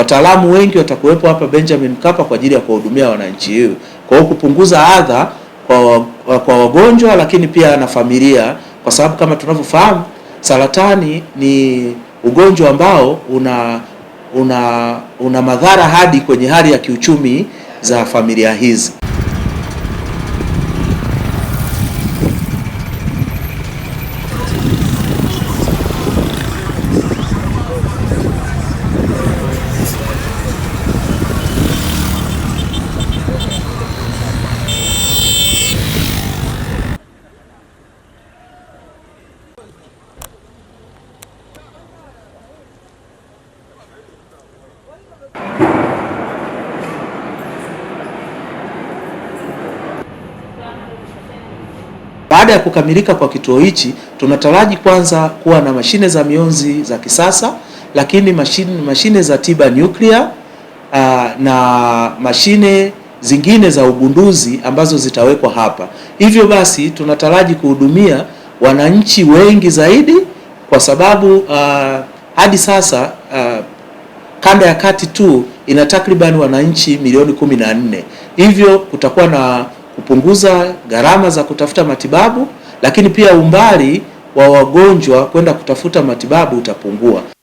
wataalamu wengi watakuwepo hapa Benjamin Mkapa kwa ajili ya kuwahudumia wananchi hiyo. Kwa hiyo kupunguza adha kwa wagonjwa, lakini pia na familia, kwa sababu kama tunavyofahamu saratani ni ugonjwa ambao una madhara hadi kwenye hali ya kiuchumi za familia hizi. Baada ya kukamilika kwa kituo hichi, tunataraji kwanza kuwa na mashine za mionzi za kisasa, lakini mashine za tiba nuclear na mashine zingine za ugunduzi ambazo zitawekwa hapa. Hivyo basi tunataraji kuhudumia wananchi wengi zaidi, kwa sababu hadi sasa kanda ya kati tu ina takriban wananchi milioni 14. Hivyo kutakuwa na kupunguza gharama za kutafuta matibabu, lakini pia umbali wa wagonjwa kwenda kutafuta matibabu utapungua.